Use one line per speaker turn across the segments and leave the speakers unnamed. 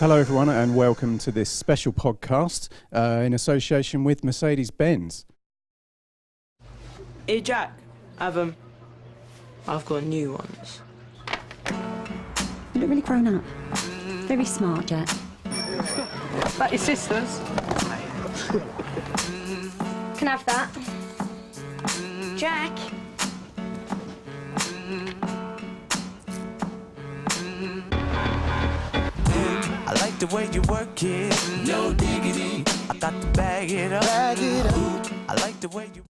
Hello everyone and welcome to this special podcast in association with Mercedes-Benz.
Hey Jack, I've got new ones.
You look really grown up. Very smart, Jack.
Like your sisters.
Can I have that? Jack?
I like the way you work it, no diggity. I got to bag it up. I like the way you.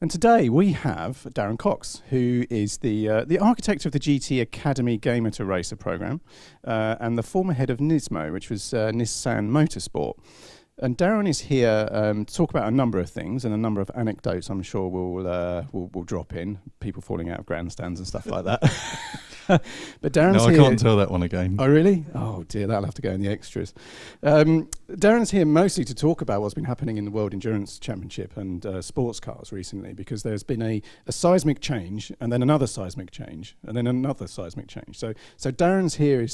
And today we have Darren Cox, who is the architect of the GT Academy Gamer to Racer program and the former head of NISMO, which was Nissan Motorsport. And Darren is here to talk about a number of things and a number of anecdotes I'm sure we'll drop in, people falling out of grandstands and stuff like that. But Darren's here.
No, I can't tell that one again.
Oh, really? Oh, dear, that'll have to go in the extras. Darren's here mostly to talk about what's been happening in the World Endurance Championship and sports cars recently, because there's been a seismic change, and then another seismic change, and then another seismic change. So Darren's here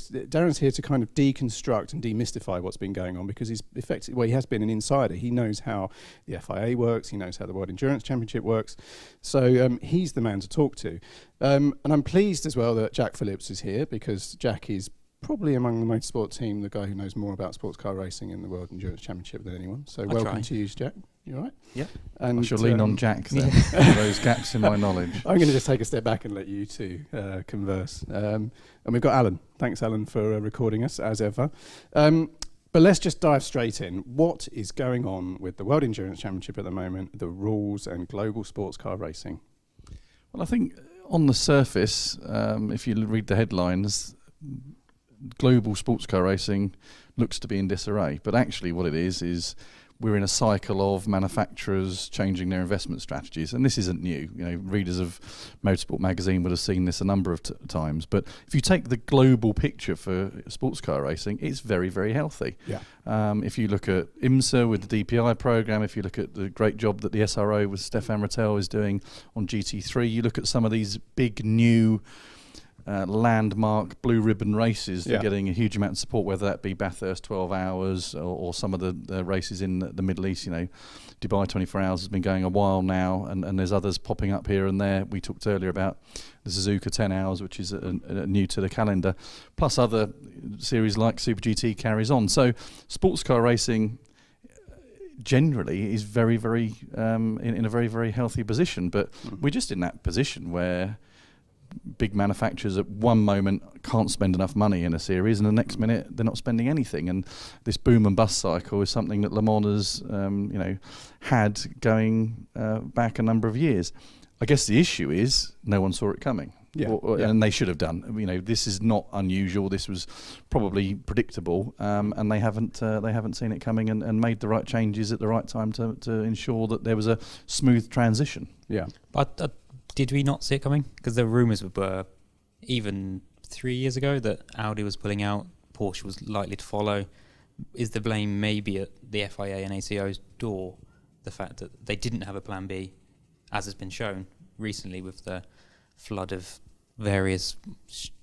to kind of deconstruct and demystify what's been going on, because he's effectively, well, he has been an insider. He knows how the FIA works. He knows how the World Endurance Championship works. So he's the man to talk to. And I'm pleased as well that Jack Phillips is here, because Jack is probably among the motorsport team the guy who knows more about sports car racing in the World Endurance Championship than anyone. So welcome to you, Jack. You all right?
Yeah.
And
I shall lean on Jack then for those gaps in my knowledge.
I'm going to just take a step back and let you two converse. And we've got Alan. Thanks, Alan, for recording us, as ever. But let's just dive straight in. What is going on with the World Endurance Championship at the moment, the rules and global sports car racing?
Well, I think on the surface, if you read the headlines, global sports car racing looks to be in disarray. But actually what it is we're in a cycle of manufacturers changing their investment strategies. And this isn't new. You know, readers of Motorsport magazine would have seen this a number of times. But if you take the global picture for sports car racing, it's very, very healthy.
Yeah.
If you look at IMSA with the DPI program, if you look at the great job that the SRO with Stefan Rattel is doing on GT3, you look at some of these big new landmark blue ribbon races that are getting a huge amount of support, whether that be Bathurst 12 hours or some of the races in the Middle East. You know, Dubai 24 hours has been going a while now, and there's others popping up here and there. We talked earlier about the Suzuka 10 hours, which is new to the calendar, plus other series like Super GT carries on. So sports car racing generally is very, very in a very, very healthy position, but we're just in that position where big manufacturers at one moment can't spend enough money in a series, and the next minute they're not spending anything. And this boom and bust cycle is something that Le Mans has, had going back a number of years. I guess the issue is no one saw it coming. And they should have done. You know, this is not unusual. This was probably predictable, and they haven't seen it coming and made the right changes at the right time to ensure that there was a smooth transition. Yeah,
but. Did we not see it coming? Because the rumours were even 3 years ago that Audi was pulling out, Porsche was likely to follow. Is the blame maybe at the FIA and ACO's door, the fact that they didn't have a plan B, as has been shown recently with the flood of various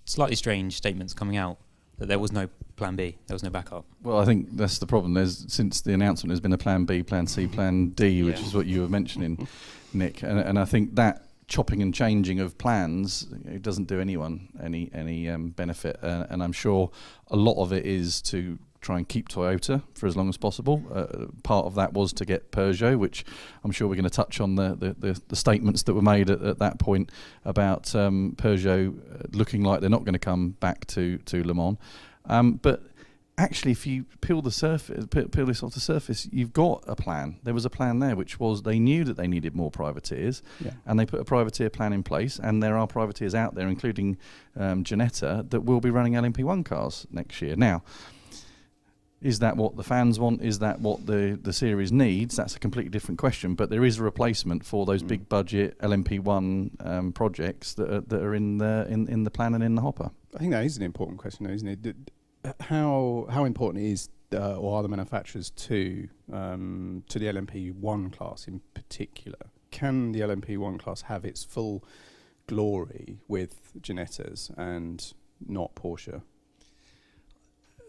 slightly strange statements coming out, that there was no plan B, there was no backup?
Well, I think that's the problem. Since the announcement, there's been a plan B, plan C, plan D, which is what you were mentioning, Nick. And I think that chopping and changing of plans, it doesn't do anyone any benefit, and I'm sure a lot of it is to try and keep Toyota for as long as possible. Part of that was to get Peugeot, which I'm sure we're going to touch on the statements that were made at that point about Peugeot looking like they're not going to come back to Le Mans. But actually, if you peel this off the surface, you've got a plan. There was a plan there, which was they knew that they needed more privateers, and they put a privateer plan in place, and there are privateers out there, including Ginetta, that will be running LMP1 cars next year. Now, is that what the fans want? Is that what the series needs? That's a completely different question, but there is a replacement for those big budget LMP1 projects that are in the plan and in the hopper.
I think that is an important question, though, isn't it? How important is or are the manufacturers to the LMP1 class in particular? Can the LMP1 class have its full glory with Ginettas and not Porsche?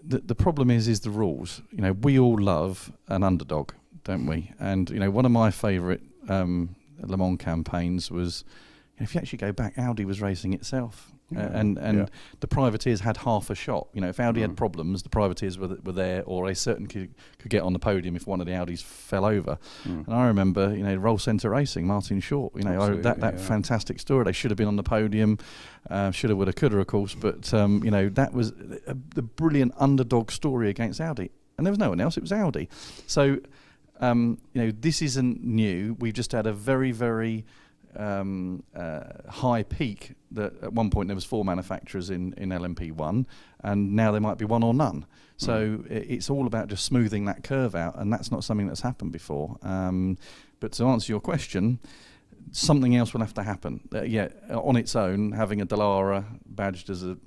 the problem is the rules. You know, we all love an underdog, don't we? And you know, one of my favourite Le Mans campaigns was, if you actually go back, Audi was racing itself. And the privateers had half a shot. You know, if Audi had problems, the privateers were there, or they certainly could get on the podium if one of the Audis fell over. And I remember, you know, Roll Centre Racing, Martin Short. You know, that fantastic story. They should have been on the podium. Shoulda, woulda, coulda, of course. But you know, that was the brilliant underdog story against Audi, and there was no one else. It was Audi. So you know, this isn't new. We've just had a very, very high peak. That at one point there was 4 manufacturers in LMP1, and now there might be 1 or none. So it's all about just smoothing that curve out, and that's not something that's happened before. But to answer your question, something else will have to happen. On its own, having a Dallara badged as a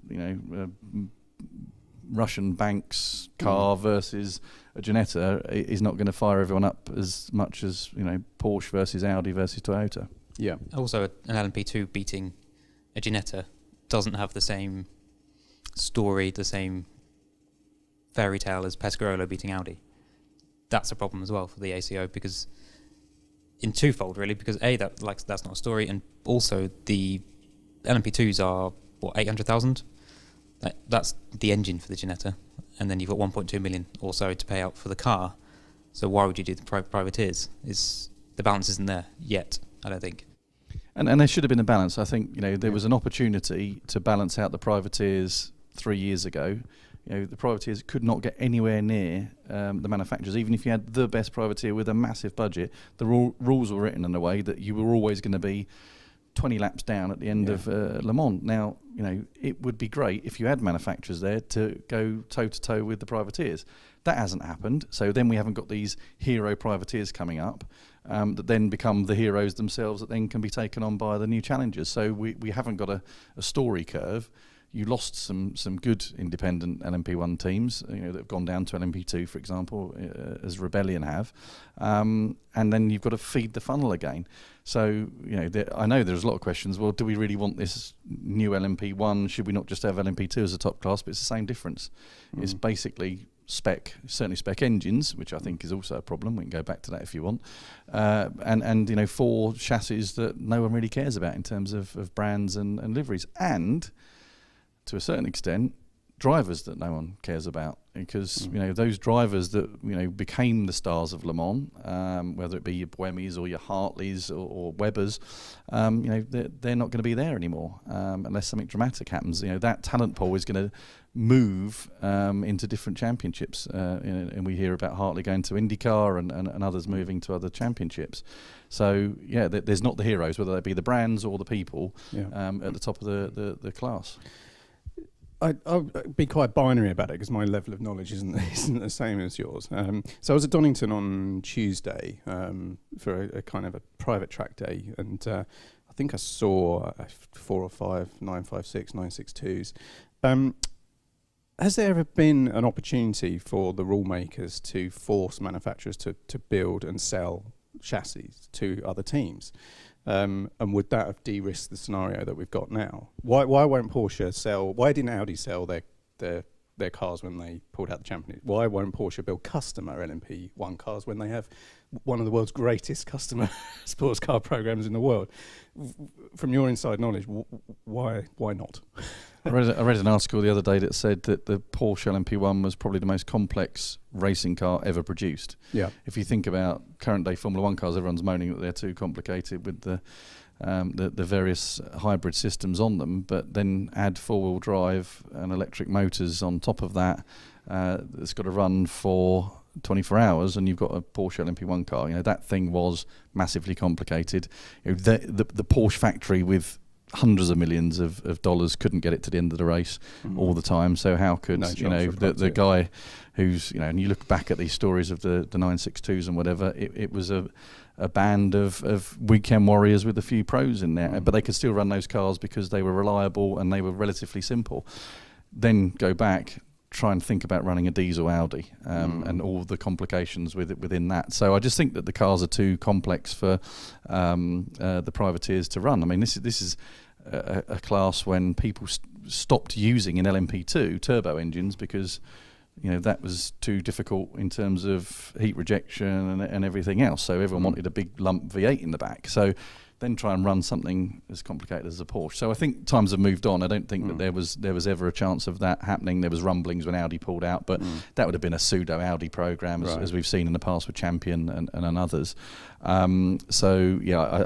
Russian Banks car versus a Ginetta is not going to fire everyone up as much as, you know, Porsche versus Audi versus Toyota.
Yeah.
Also, an LMP2 beating a Ginetta doesn't have the same story, the same fairy tale as Pescarolo beating Audi. That's a problem as well for the ACO, because in twofold really, because that's not a story, and also the LMP2s are 800,000. That's the engine for the Ginetta, and then you've got 1.2 million or so to pay out for the car. So why would you do the privateers? The balance isn't there yet, I don't think.
And there should have been a balance. I think, you know, there was an opportunity to balance out the privateers 3 years ago. You know, the privateers could not get anywhere near the manufacturers. Even if you had the best privateer with a massive budget, the rules were written in a way that you were always going to be 20 laps down at the end of Le Mans. Now, you know, it would be great if you had manufacturers there to go toe-to-toe with the privateers. That hasn't happened, so then we haven't got these hero privateers coming up that then become the heroes themselves that then can be taken on by the new challengers. So we haven't got a story curve. You lost some good independent LMP1 teams, you know, that have gone down to LMP2, for example, as Rebellion have, and then you've got to feed the funnel again. So, you know, I know there's a lot of questions. Well, do we really want this new LMP1? Should we not just have LMP2 as a top class? But it's the same difference. It's basically certainly spec engines, which I think is also a problem. We can go back to that if you want. And you know, 4 chassis that no one really cares about in terms of brands and liveries. And to a certain extent, drivers that no one cares about, because you know, those drivers that, you know, became the stars of Le Mans, whether it be your Buemis or your Hartleys or Webbers, you know, they're not going to be there anymore unless something dramatic happens. You know, that talent pool is going to move into different championships, and we hear about Hartley going to IndyCar and others moving to other championships. So yeah, there's not the heroes, whether they be the brands or the people, at the top of the class.
I'll be quite binary about it because my level of knowledge isn't the same as yours. So I was at Donington on Tuesday for a kind of a private track day, and I think I saw 4 or 5 956, 962s. Has there ever been an opportunity for the rule makers to force manufacturers to build and sell chassis to other teams? And would that have de-risked the scenario that we've got now? Why won't Porsche sell? Why didn't Audi sell their cars when they pulled out the championship? Why won't Porsche build customer LMP1 cars when they have one of the world's greatest customer sports car programs in the world? From your inside knowledge, why not?
I read an article the other day that said that the Porsche LMP1 was probably the most complex racing car ever produced. Yeah. If you think about current day Formula 1 cars, everyone's moaning that they're too complicated with the various hybrid systems on them, but then add 4-wheel drive and electric motors on top of that. It's got to run for 24 hours, and you've got a Porsche LMP1 car. You know, that thing was massively complicated. You know, the Porsche factory with hundreds of millions of dollars couldn't get it to the end of the race all the time. So how could the guy who's, you know, and you look back at these stories of the 962s and whatever, it was a band of weekend warriors with a few pros in there, but they could still run those cars because they were reliable and they were relatively simple. Then go back, try and think about running a diesel Audi and all the complications within that. So I just think that the cars are too complex for the privateers to run. I mean, this is a class when people stopped using in LMP2 turbo engines because that was too difficult in terms of heat rejection and everything else. So everyone wanted a big lump V8 in the back. So then try and run something as complicated as a Porsche. So I think times have moved on. I don't think that there was ever a chance of that happening. There was rumblings when Audi pulled out, but that would have been a pseudo Audi program, as we've seen in the past with Champion and others. So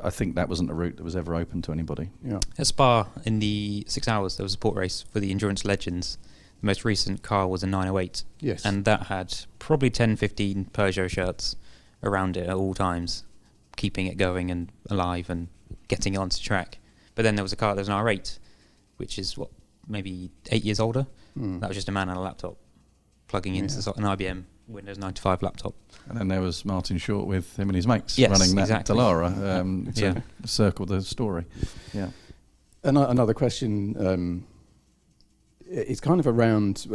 I think that wasn't a route that was ever open to anybody. Yeah.
At Spa, in the 6 hours, there was a support race for the Endurance Legends. The most recent car was a 908.
Yes.
And that had probably 10, 15 Peugeot shirts around it at all times, keeping it going and alive and getting it onto track. But then there was a car that was an R8, which is maybe 8 years older. That was just a man on a laptop plugging into an IBM Windows 95 laptop.
And then there was Martin Short with him and his mates running that Dallara to circle the story. Yeah.
Another question, it's kind of around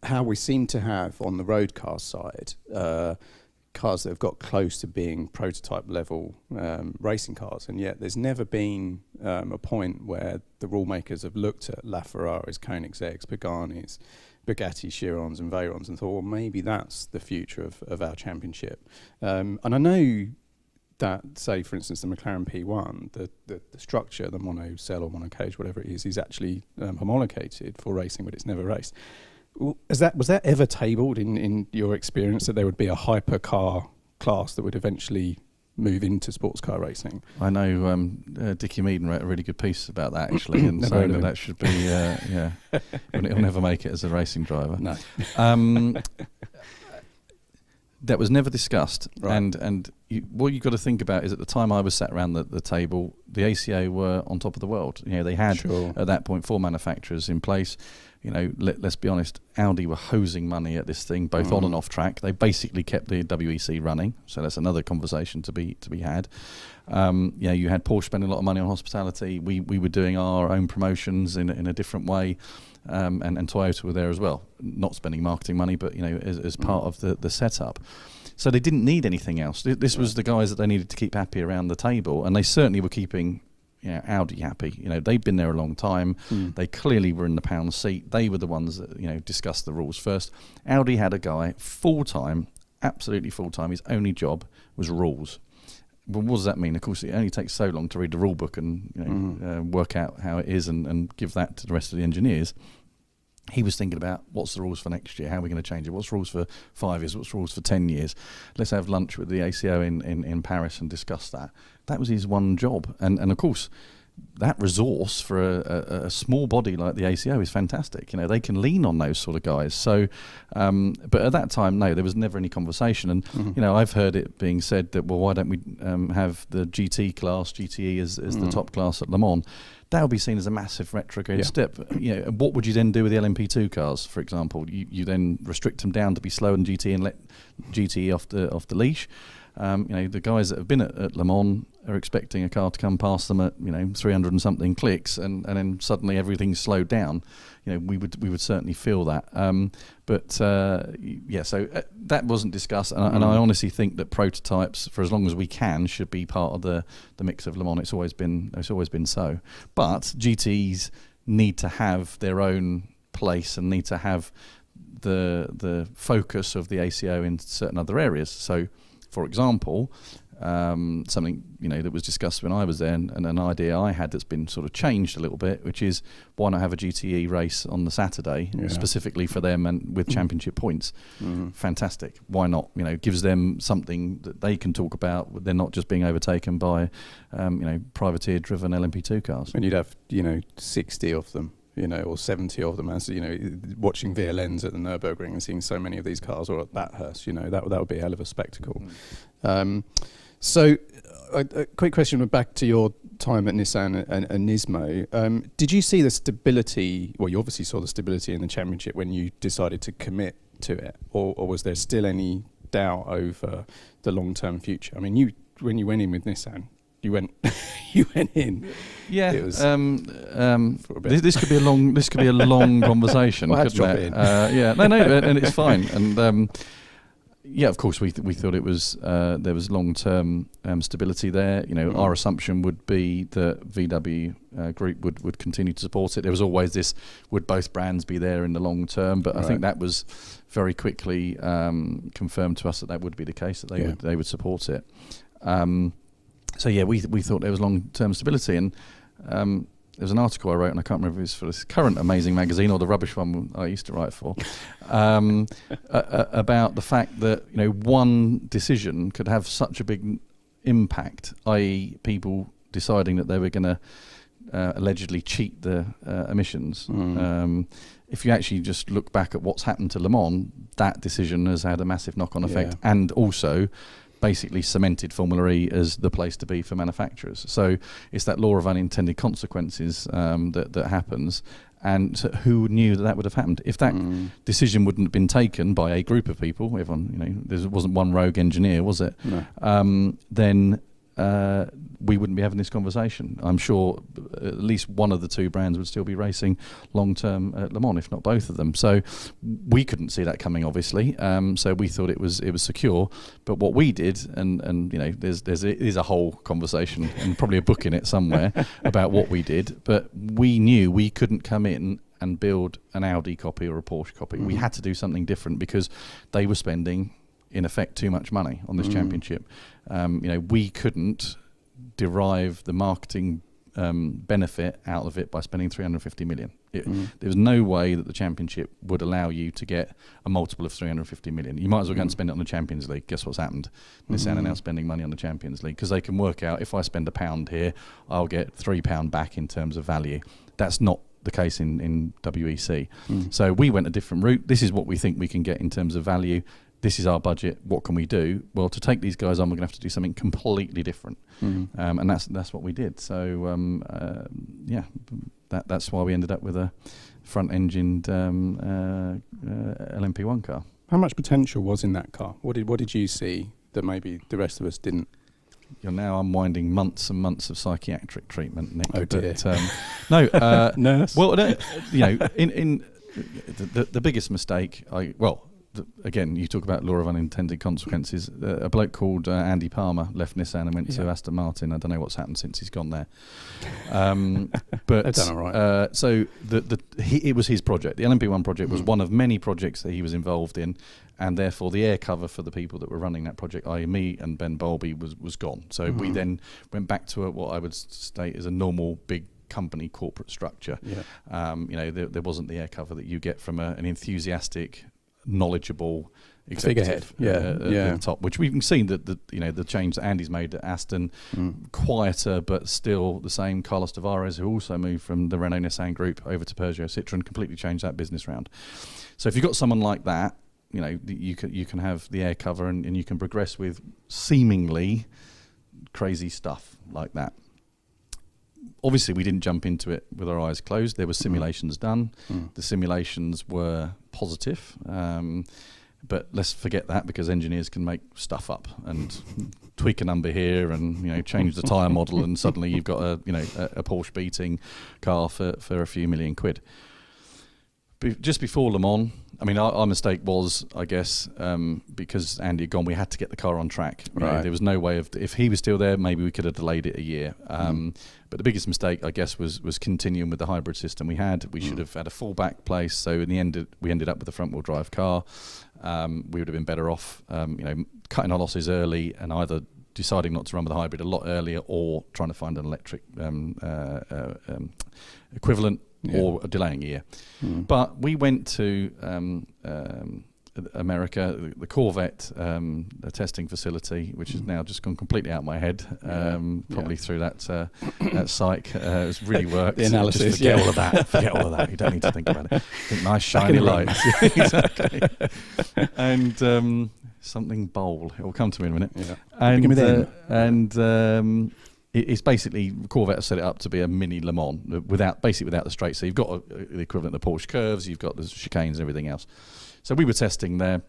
how we seem to have on the road car side cars that have got close to being prototype level racing cars, and yet there's never been a point where the rule makers have looked at LaFerraris, Koenigseggs, Paganis, Bugatti, Chirons and Veyrons and thought, well, maybe that's the future of our championship. And I know that, say, for instance, the McLaren P1, the structure, the monocell or monocage, whatever it is actually homologated for racing, but it's never raced. Was that ever tabled in your experience, that there would be a hypercar class that would eventually move into sports car racing? I
know Dickie Meaden wrote a really good piece about that, actually, and saying that should be, he'll never make it as a racing driver.
No.
That was never discussed,
right.
and what you've got to think about is, at the time I was sat around the table, the ACO were on top of the world. They had at that point 4 manufacturers in place. Let's be honest, Audi were hosing money at this thing, both on and off track. They basically kept the WEC running, so that's another conversation to be had. You had Porsche spending a lot of money on hospitality. We were doing our own promotions in a different way. And Toyota were there as well, not spending marketing money, but as part of the setup. So they didn't need anything else. This was the guys that they needed to keep happy around the table, and they certainly were keeping Audi happy. They'd been there a long time. They clearly were in the pound seat. They were the ones that discussed the rules first. Audi had a guy full-time, absolutely full-time. His only job was rules. Well, what does that mean? Of course, it only takes so long to read the rule book and work out how it is and give that to the rest of the engineers. He was thinking about, what's the rules for next year? How are we going to change it? What's the rules for 5 years? What's the rules for 10 years? Let's have lunch with the ACO in Paris and discuss that. That was his one job. And of course, that resource for a small body like the ACO is fantastic. They can lean on those sort of guys. So, but at that time, no, there was never any conversation. And I've heard it being said that, well, why don't we have the GT class, GTE as the top class at Le Mans? That would be seen as a massive retrograde step. What would you then do with the LMP2 cars, for example? You then restrict them down to be slower than GT and let GT off the leash. The guys that have been at Le Mans are expecting a car to come past them at 300 and something clicks, and then suddenly everything's slowed down. We would certainly feel that. So that wasn't discussed, and I honestly think that prototypes, for as long as we can, should be part of the mix of Le Mans. It's always been so. But GTs need to have their own place and need to have the focus of the ACO in certain other areas. So, for example, something that was discussed when I was there, and an idea I had that's been sort of changed a little bit, which is, why not have a GTE race on the Saturday specifically for them and with championship points? Fantastic. Why not? Gives them something that they can talk about. They're not just being overtaken by privateer-driven LMP2 cars.
And you'd have 60 of them. Or 70 of them, as watching VLNs at the Nürburgring and seeing so many of these cars, or at Bathurst, that would be a hell of a spectacle. So, a quick question back to your time at Nissan and NISMO. Did you see the stability? Well, you obviously saw the stability in the championship when you decided to commit to it, or was there still any doubt over the long-term future? I mean, when you went in with Nissan, you went in.
Yeah.
It was
this could be a long conversation.
Well,
couldn't it? No, and it's fine. And Yeah, of course, we thought it was there was long-term stability there. You know, our assumption would be that VW Group would continue to support it. There was always this: would both brands be there in the long term? But I think that was very quickly confirmed to us that would be the case, that they would support it. So yeah, we thought there was long-term stability, and there was an article I wrote, and I can't remember if it was for this current amazing magazine or the rubbish one I used to write for, about the fact that, you know, one decision could have such a big impact, i.e. people deciding that they were going to allegedly cheat the emissions. If you actually just look back at what's happened to Le Mans, that decision has had a massive knock-on effect, and also basically cemented Formula E as the place to be for manufacturers. So it's that law of unintended consequences that happens. And so who knew that would have happened? If that decision wouldn't have been taken by a group of people, everyone, you know, there wasn't one rogue engineer, was it? No. Then we wouldn't be having this conversation. I'm sure at least one of the two brands would still be racing long term at Le Mans, if not both of them. So we couldn't see that coming, obviously. So we thought it was secure. But what we did, and you know, there's a whole conversation and probably a book in it somewhere about what we did. But we knew we couldn't come in and build an Audi copy or a Porsche copy. We had to do something different because they were spending, in effect, too much money on this championship. You know, we couldn't derive the marketing benefit out of it by spending 350 million. There was no way that the championship would allow you to get a multiple of 350 million. You might as well go and spend it on the Champions League. Guess what's happened? Nissan are now spending money on the Champions League because they can work out, if I spend £1 here, I'll get £3 back in terms of value. That's not the case in WEC. So we went a different route. This is what we think we can get in terms of value. This is our budget. What can we do? Well, to take these guys on, we're going to have to do something completely different, and that's what we did. So yeah, that's why we ended up with a front-engined LMP1 car.
How much potential was in that car? What did you see that maybe the rest of us didn't?
You're now unwinding months and months of psychiatric treatment, Nick.
Oh dear.
But, no,
nurse.
Well, you know, in the biggest mistake, again, you talk about law of unintended consequences. A bloke called Andy Palmer left Nissan and went to Aston Martin. I don't know what's happened since he's gone there. But
they've done all right.
So it was his project. The LMP1 project was one of many projects that he was involved in, and therefore the air cover for the people that were running that project, i.e. me and Ben Bowlby, was gone. So we then went back to what I would state is a normal big company corporate structure. You know, there wasn't the air cover that you get from an enthusiastic, knowledgeable executive
figurehead,
at the top, which we've seen that the change that Andy's made at Aston, quieter but still the same. Carlos Tavares, who also moved from the Renault Nissan group over to Peugeot Citroën, completely changed that business round. So if you've got someone like that, you know, you can have the air cover and you can progress with seemingly crazy stuff like that. Obviously, we didn't jump into it with our eyes closed. There were simulations done. The simulations were positive, but let's forget that, because engineers can make stuff up and tweak a number here and, you know, change the tyre model, and suddenly you've got a Porsche beating car for a few million quid. Just before Le Mans, I mean, our mistake was, I guess, because Andy had gone, we had to get the car on track. Right. There was no way if he was still there, maybe we could have delayed it a year. But the biggest mistake, I guess, was continuing with the hybrid system we had. We should have had a fallback place. So in the end, we ended up with a front-wheel drive car. We would have been better off, cutting our losses early and either deciding not to run with the hybrid a lot earlier, or trying to find an electric equivalent. Or delaying a year. But we went to America, the Corvette testing facility, which has now just gone completely out of my head, probably through that psych. It's really worked.
The analysis,
just forget all of that. Forget all of that. You don't need to think about it. Think nice shiny lights. Exactly. And something bowl. It will come to me in a minute.
Yeah.
And it's basically, Corvette have set it up to be a mini Le Mans without the straight. So you've got the equivalent of the Porsche curves, you've got the chicanes and everything else. So we were testing there,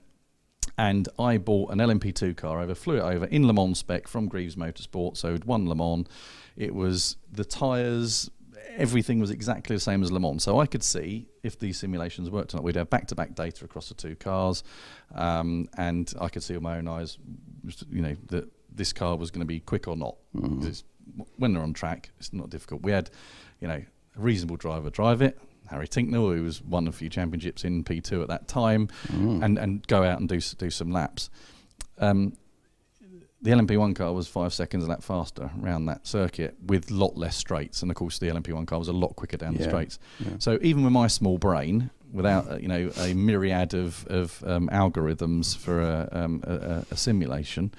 and I bought an LMP2 car flew it over in Le Mans spec from Greaves Motorsport. So we'd won Le Mans. It was the tyres, everything was exactly the same as Le Mans. So I could see if these simulations worked or not. We'd have back-to-back data across the two cars, and I could see with my own eyes, that this car was going to be quick or not. When they're on track, it's not difficult. We had, a reasonable driver drive it, Harry Tinknell, who was won a few championships in P2 at that time, and go out and do some laps. The LMP1 car was 5 seconds a lap faster around that circuit with a lot less straights, and of course the LMP1 car was a lot quicker down the straights. So even with my small brain, without a myriad of algorithms for a simulation,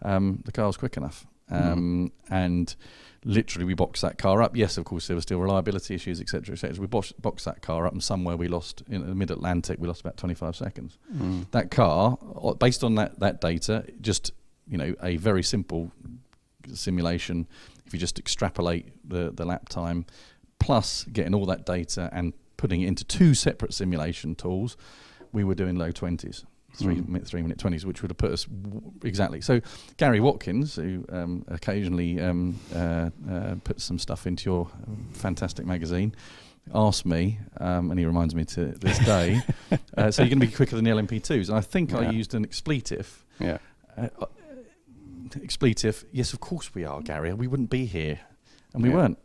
the car was quick enough. And literally we boxed that car up. Yes, of course there were still reliability issues, etc., etc. We boxed that car up, and somewhere we lost, in the mid-Atlantic, we lost about 25 seconds. That car, based on that data, just a very simple simulation, if you just extrapolate the lap time, plus getting all that data and putting it into two separate simulation tools, we were doing low 20s, 3-minute 20s, which would have put us exactly. So Gary Watkins, who occasionally puts some stuff into your fantastic magazine, asked me, and he reminds me to this day, so you're going to be quicker than the LMP2s. And I think I used an expletive. Expletive, yes, of course we are, Gary. We wouldn't be here. And we weren't.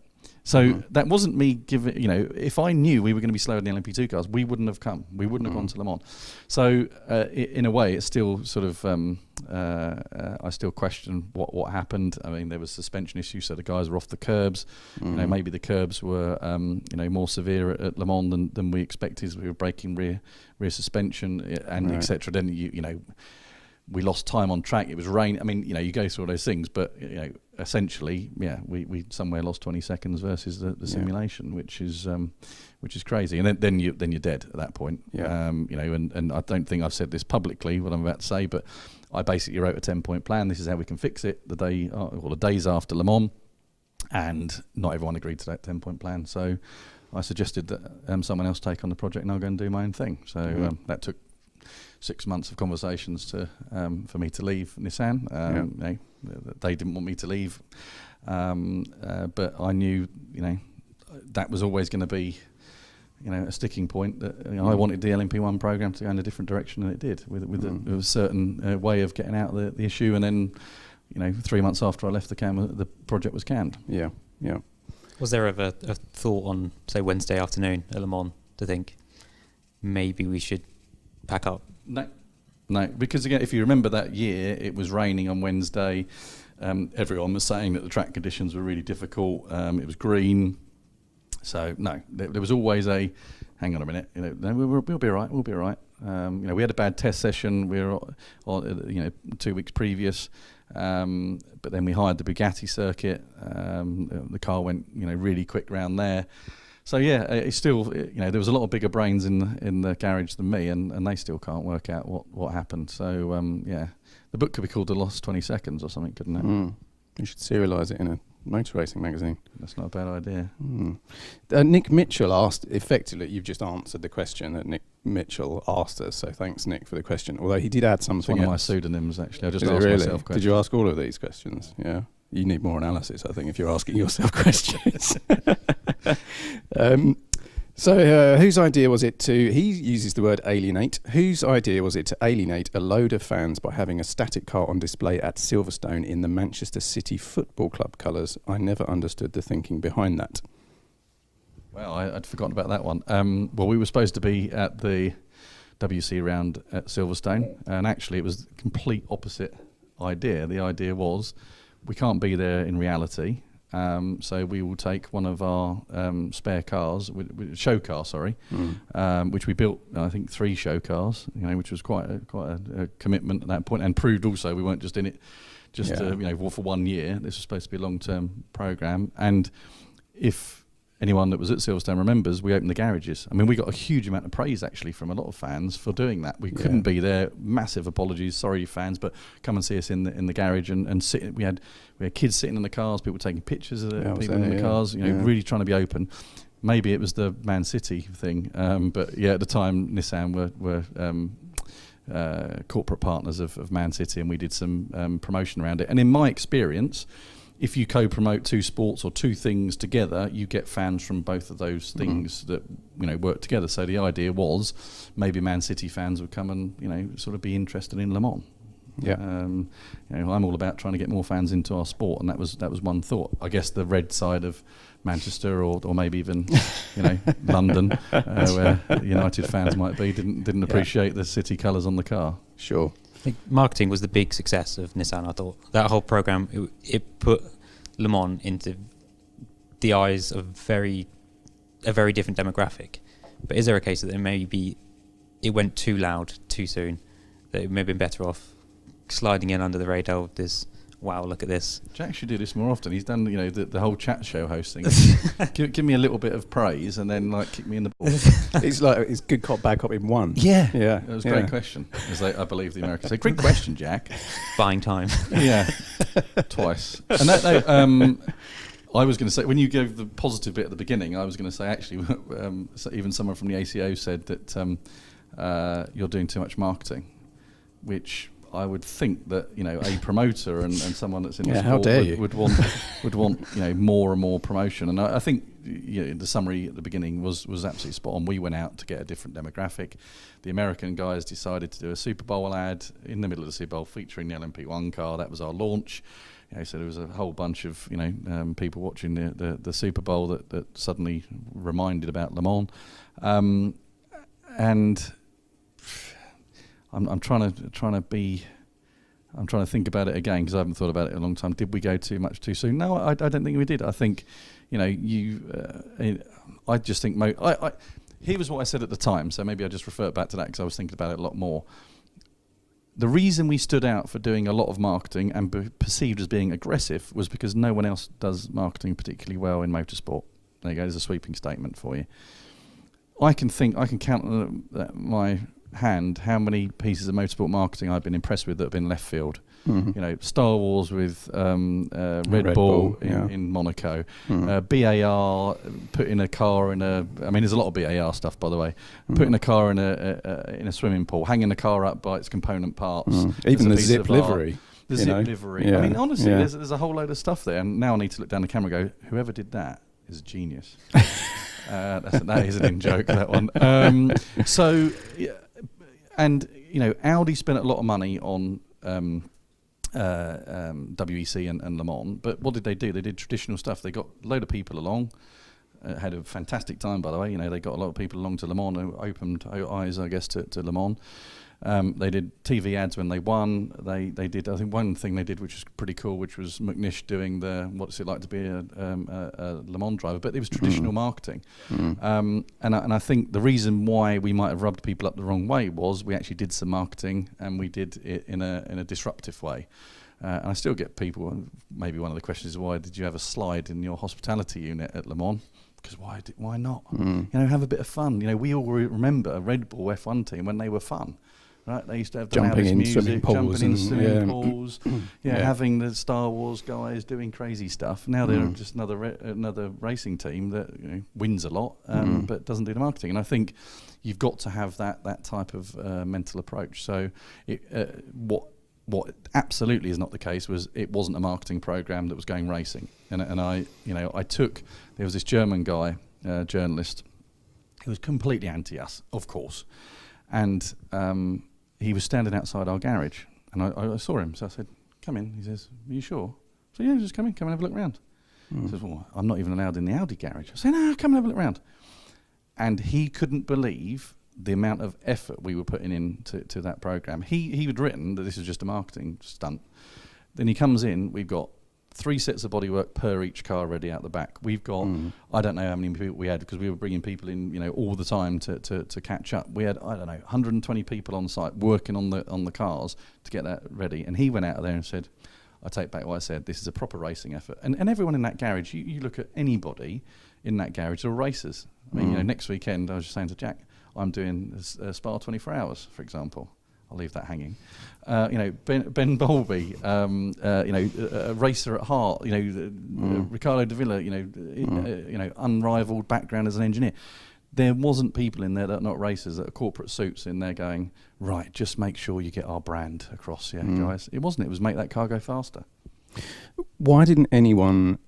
So that wasn't me giving, if I knew we were going to be slower than the LMP2 cars, we wouldn't have come. We wouldn't have gone to Le Mans. So in a way, it's still sort of, I still question what happened. I mean, there was suspension issues, so the guys were off the curbs. Maybe the curbs were, more severe at Le Mans than we expected. We were breaking rear suspension and etc. Then we lost time on track. It was rain. I mean, you go through all those things, but essentially, we somewhere lost 20 seconds versus the simulation, which is crazy. And then you're dead at that point. And I don't think I've said this publicly, what I'm about to say, but I basically wrote a 10-point plan. This is how we can fix it. The days after Le Mans, and not everyone agreed to that 10-point plan. So I suggested that someone else take on the project, and I'll go and do my own thing. So that took 6 months of conversations for me to leave Nissan. They didn't want me to leave, but I knew that was always going to be a sticking point. That I wanted the LMP1 program to go in a different direction than it did, with a certain way of getting out the issue. And then 3 months after I left the project was canned.
Was there ever a thought on, say, Wednesday afternoon at Le Mans to think maybe we should pack up?
No, because again, if you remember that year, it was raining on Wednesday. Everyone was saying that the track conditions were really difficult. It was green, so no, there was always a hang on a minute. We'll be all right. We'll be all right. We had a bad test session. We were, 2 weeks previous, but then we hired the Bugatti circuit. The car went, really quick round there. So it's still, there was a lot of bigger brains in the garage than me, and they still can't work out what happened. So the book could be called The Lost 20 Seconds or something, couldn't it?
You should serialise it in a motor racing magazine.
That's not a bad idea.
Nick Mitchell asked, effectively, you've just answered the question that Nick Mitchell asked us, so thanks, Nick, for the question. Although he did add something
It's one of my pseudonyms, actually. I just asked myself questions.
Did you ask all of these questions? Yeah. You need more analysis, I think, if you're asking yourself questions. Whose idea was it he uses the word alienate. Whose idea was it to alienate a load of fans by having a static car on display at Silverstone in the Manchester City Football Club colours? I never understood the thinking behind that.
Well, I'd forgotten about that one. We were supposed to be at the WC round at Silverstone, and actually it was the complete opposite idea. The idea was, we can't be there in reality, so we will take one of our spare cars, show car, which we built, I think, 3 show cars, which was quite a commitment at that point, and proved also we weren't just in it for 1 year. This was supposed to be a long-term program, and if anyone that was at Silverstone remembers, we opened the garages. I mean, we got a huge amount of praise, actually, from a lot of fans for doing that. We couldn't be there. Massive apologies. Sorry, fans, but come and see us in the garage and sit. We had kids sitting in the cars, people taking pictures of the people in the cars, really trying to be open. Maybe it was the Man City thing, but at the time, Nissan were corporate partners of Man City, and we did some promotion around it. And in my experience, if you co-promote two sports or two things together, you get fans from both of those things that work together. So the idea was maybe Man City fans would come and sort of be interested in Le Mans.
Yeah.
I'm all about trying to get more fans into our sport, and that was one thought. I guess the red side of Manchester or maybe even London, where United fans might be, didn't appreciate the City colours on the car.
Sure.
I think marketing was the big success of Nissan. I thought that whole program it put Le Mans into the eyes of a very different demographic. But is there a case that maybe it went too loud too soon, that it may have been better off sliding in under the radar with this? Wow, look at this.
Jack should do this more often. He's done, the whole chat show hosting. give me a little bit of praise and then kick me in the balls.
It's good cop, bad cop in one.
Yeah.
Yeah.
It was a great question. As I believe the Americans say, great question, Jack.
Buying time.
Yeah. Twice. And I was going to say, when you gave the positive bit at the beginning, I was going to say, actually, so even someone from the ACO said that you're doing too much marketing, which I would think that a promoter and someone that's in the sport would want more and more promotion. And I think the summary at the beginning was absolutely spot on. We went out to get a different demographic. The American guys decided to do a Super Bowl ad in the middle of the Super Bowl featuring the LMP1 car. That was our launch. So there was a whole bunch of people watching the Super Bowl that suddenly reminded about Le Mans, and I'm trying to think about it again because I haven't thought about it in a long time. Did we go too much too soon? No, I don't think we did. I think, I just think here was what I said at the time. So maybe I just refer back to that because I was thinking about it a lot more. The reason we stood out for doing a lot of marketing and perceived as being aggressive was because no one else does marketing particularly well in motorsport. There you go. There's a sweeping statement for you. I can count on my hand how many pieces of motorsport marketing I've been impressed with that have been left field. Mm-hmm. Star Wars with Red Bull in Monaco, BAR putting a car in there's a lot of BAR stuff, by the way, putting a car in a swimming pool, hanging the car up by its component parts,
even the zip livery.
The zip livery. Yeah. Honestly, there's a whole load of stuff there, and now I need to look down the camera and go, whoever did that is a genius. That is an in-joke, that one. And Audi spent a lot of money on WEC and Le Mans, but what did they do? They did traditional stuff. They got a load of people along, had a fantastic time, by the way. They got a lot of people along to Le Mans who opened eyes, I guess, to Le Mans. They did TV ads when they won. They did, I think, one thing they did which was pretty cool, which was McNish doing the what's it like to be a Le Mans driver, but it was traditional marketing. And I think the reason why we might have rubbed people up the wrong way was we actually did some marketing and we did it in a disruptive way. And I still get people, maybe one of the questions is, why did you have a slide in your hospitality unit at Le Mans? Because why not? Have a bit of fun. We all remember a Red Bull F1 team when they were fun. Right, they used to have the
jumping in
music,
swimming
pools, having the Star Wars guys doing crazy stuff. Now they're just another racing team that wins a lot, but doesn't do the marketing. And I think you've got to have that type of mental approach. So what absolutely is not the case was it wasn't a marketing program that was going racing. And I took, there was this German guy, journalist, who was completely anti us, of course, and he was standing outside our garage, and I saw him, so I said, come in. He says, are you sure? So yeah, just come in, come and have a look around. He says, well, I'm not even allowed in the Audi garage. I said, no, come and have a look around. And he couldn't believe the amount of effort we were putting into that program. He had written that this was just a marketing stunt. Then he comes in, we've got 3 sets of bodywork per each car ready out the back. We've got, I don't know how many people we had because we were bringing people in, all the time to catch up. We had, 120 people on site working on the cars to get that ready. And he went out there and said, I take back what I said, this is a proper racing effort. And everyone in that garage, you look at anybody in that garage, they're racers. I mean, next weekend, I was just saying to Jack, I'm doing Spa 24 Hours, for example. I'll leave that hanging. Ben Bowlby, a racer at heart. Ricardo De Villa, unrivaled background as an engineer. There wasn't people in there that are not racers, that are corporate suits in there going, right, just make sure you get our brand across, guys. It wasn't. It was make that car go faster.
Why didn't anyone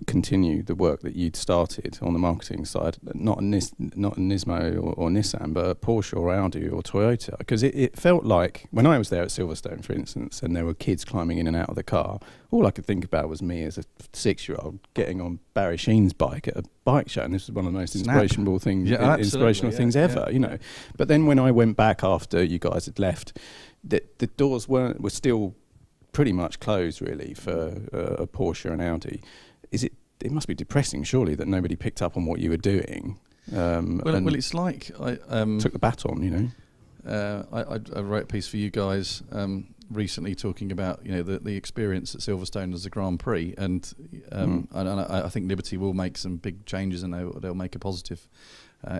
continue the work that you'd started on the marketing side? Not NISMO or Nissan, but Porsche or Audi or Toyota? Because it felt like, when I was there at Silverstone, for instance, and there were kids climbing in and out of the car, all I could think about was me as a 6-year-old getting on Barry Sheen's bike at a bike show, and this was one of the most inspirational things ever, you know. But then when I went back after you guys had left, the doors were still pretty much closed, really, for a Porsche and Audi. It must be depressing, surely, that nobody picked up on what you were doing.
Well, it's like I
took the baton, you know.
I wrote a piece for you guys recently talking about, you know, the experience at Silverstone as a Grand Prix, and I think Liberty will make some big changes, and they'll make a positive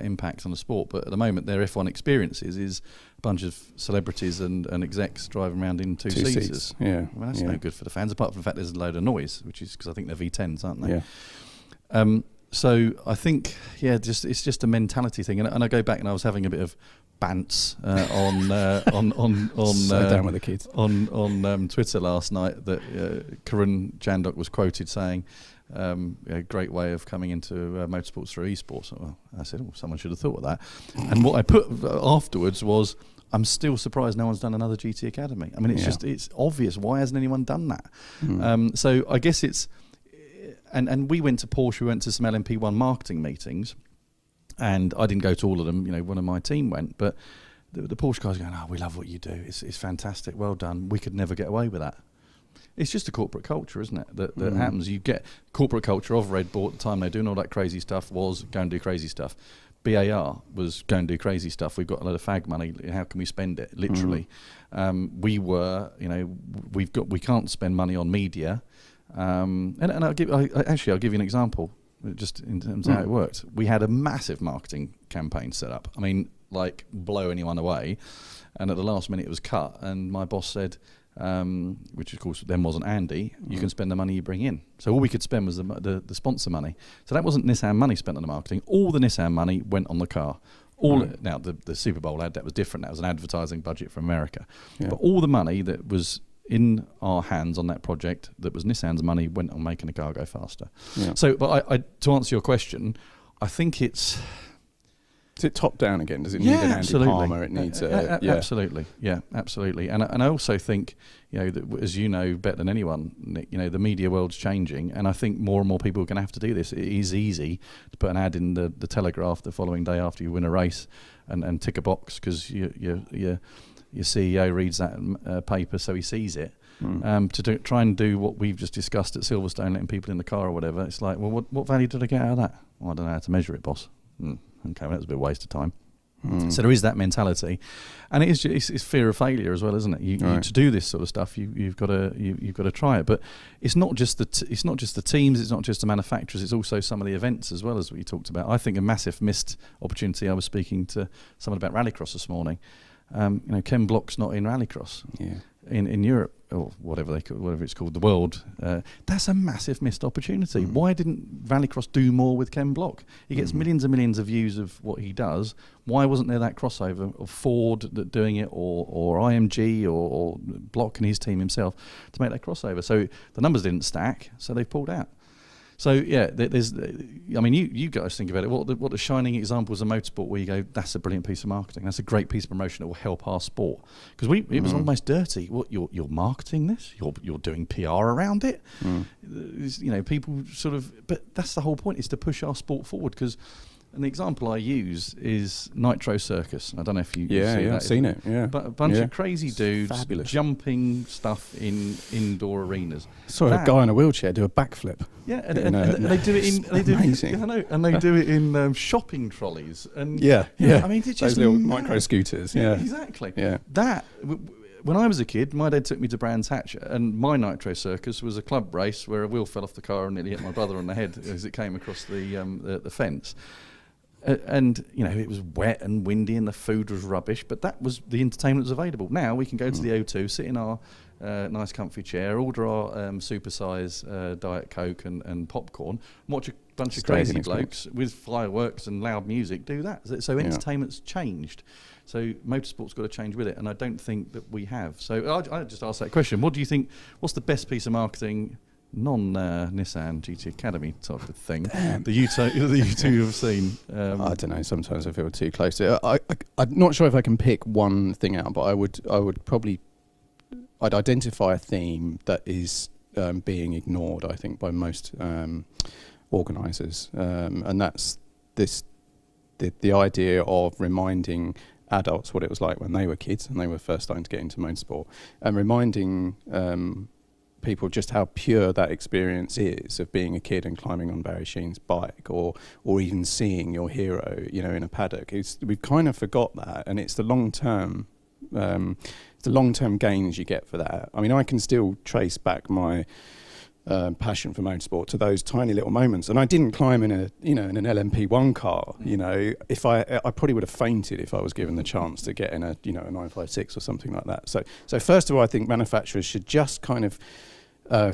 impact on the sport. But at the moment, their F1 experiences is a bunch of celebrities and execs driving around in two seats.
Yeah,
well, that's no good for the fans, apart from the fact there's a load of noise, which is because I think they're V10s, aren't they?
Yeah.
So I think, it's just a mentality thing, and I go back, and I was having a bit of bants on
so down with the kids
on Twitter last night that Karun Chandok was quoted saying, a great way of coming into motorsports through esports. Well, I said, someone should have thought of that. And what I put afterwards was, I'm still surprised no one's done another GT Academy. I mean, it's obvious. Why hasn't anyone done that? So I guess it's, and we went to Porsche, we went to some LMP1 marketing meetings, and I didn't go to all of them. You know, one of my team went, but the Porsche guys going, we love what you do. It's fantastic. Well done. We could never get away with that. It's just a corporate culture, isn't it? That happens. You get corporate culture of Red Bull at the time they're doing all that crazy stuff was go and do crazy stuff. BAR was go and do crazy stuff. We've got a lot of fag money. How can we spend it? Literally, we were. You know, we can't spend money on media. And I'll give you an example, just in terms of how it worked. We had a massive marketing campaign set up. I mean, like blow anyone away. And at the last minute, it was cut. And my boss said, which of course then wasn't Andy, you can spend the money you bring in. So all we could spend was the sponsor money. So that wasn't Nissan money spent on the marketing. All the Nissan money went on the car. Now the Super Bowl ad, that was different. That was an advertising budget from America. Yeah. But all the money that was in our hands on that project, that was Nissan's money, went on making the car go faster. Yeah. So, but I to answer your question, I think it's...
Is it top down again? Does it need an Andy Palmer? It needs
absolutely, absolutely. And I also think, you know, that, as you know better than anyone, Nick, you know, the media world's changing, and I think more and more people are going to have to do this. It is easy to put an ad in the Telegraph the following day after you win a race, and tick a box because your CEO reads that paper, so he sees it. Try and do what we've just discussed at Silverstone, letting people in the car or whatever. It's like, well, what value did I get out of that? Well, I don't know how to measure it, boss. Okay, well, that was a bit of a waste of time. So there is that mentality, and it's fear of failure as well, isn't it? You to do this sort of stuff, you've got to try it. But it's not just the teams, it's not just the manufacturers, it's also some of the events as well, as we talked about. I think a massive missed opportunity. I was speaking to someone about rallycross this morning. You know, Ken Block's not in rallycross in Europe, or whatever it's called, the world. That's a massive missed opportunity. Why didn't rallycross do more with Ken Block? He gets millions and millions of views of what he does. Why wasn't there that crossover of Ford doing it, or IMG, or Block and his team himself to make that crossover? So the numbers didn't stack, so they've pulled out. So there's, I mean, you guys think about it. What the shining examples of motorsport where you go, that's a brilliant piece of marketing. That's a great piece of promotion that will help our sport. Because it was almost dirty. What you're marketing this? You're doing PR around it. You know, people sort of. But that's the whole point, is to push our sport forward. Because, and the example I use is Nitro Circus. I don't know if you see that.
I've seen it. Yeah,
but a bunch of crazy dudes jumping stuff in indoor arenas.
Saw a guy in a wheelchair do a backflip.
Yeah, and they do it in. They do
amazing.
I know, and they do it in shopping trolleys. And
yeah.
I mean, it's just
those little micro scooters. Yeah,
exactly.
Yeah,
that. When I was a kid, my dad took me to Brands Hatch, and my Nitro Circus was a club race where a wheel fell off the car and nearly hit my brother on the head as it came across the fence. And you know, it was wet and windy and the food was rubbish, but that was the entertainment that was available. Now we can go to the O2, sit in our nice comfy chair, order our super-size Diet Coke and popcorn, watch a bunch of
Stays in
crazy
experience.
blokes with fireworks and loud music do that. So entertainment's changed. So motorsport's got to change with it, and I don't think that we have. So I just asked that question. What do you think, what's the best piece of marketing, non-Nissan GT Academy type of thing, that you two have seen?
I don't know. Sometimes I feel too close to it. I'm not sure if I can pick one thing out, but I would probably, I'd identify a theme that is being ignored, I think, by most organisers, and that's the idea of reminding adults what it was like when they were kids and they were first starting to get into motorsport, and reminding people just how pure that experience is of being a kid and climbing on Barry Sheen's bike, or even seeing your hero, in a paddock. We've kind of forgot that, and it's the long term gains you get for that. I mean, I can still trace back my passion for motorsport to those tiny little moments, and I didn't climb in an LMP1 car. If I probably would have fainted if I was given the chance to get in a 956 or something like that. So first of all, I think manufacturers should just kind of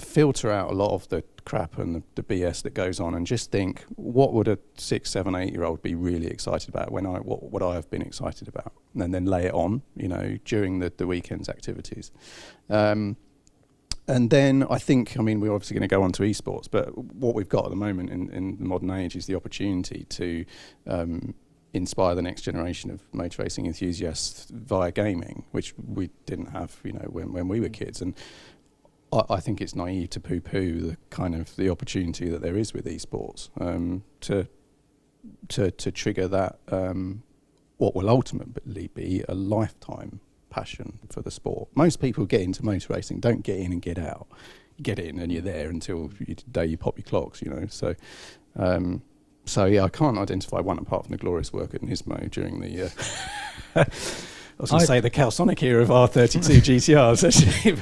filter out a lot of the crap and the BS that goes on, and just think, what would a 6, 7, 8-year-old be really excited about what I have been excited about, and then lay it on, during the weekend's activities. And then I think, we're obviously going to go on to esports, but what we've got at the moment in the modern age is the opportunity to inspire the next generation of motor racing enthusiasts via gaming, which we didn't have, when we were kids. And I think it's naive to poo-poo the opportunity that there is with esports to trigger that what will ultimately be a lifetime passion for the sport. Most people get into motor racing don't get in and get out. You get in and you're there until the day you pop your clocks, So I can't identify one apart from the glorious work at NISMO during the I was going to say the Calsonic era of R32 GTRs, actually.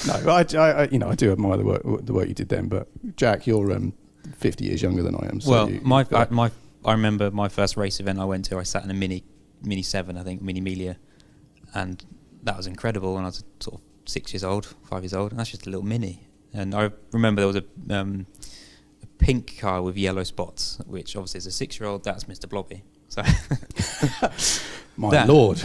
No, I do admire the work you did then. But Jack, you're 50 years younger than I am. So
I remember my first race event I went to. I sat in a Mini 7, I think, Mini Melia, and that was incredible. And I was sort of 5 years old, and that's just a little Mini. And I remember there was a pink car with yellow spots, which obviously as a 6-year-old, that's Mr. Blobby. So
my lord.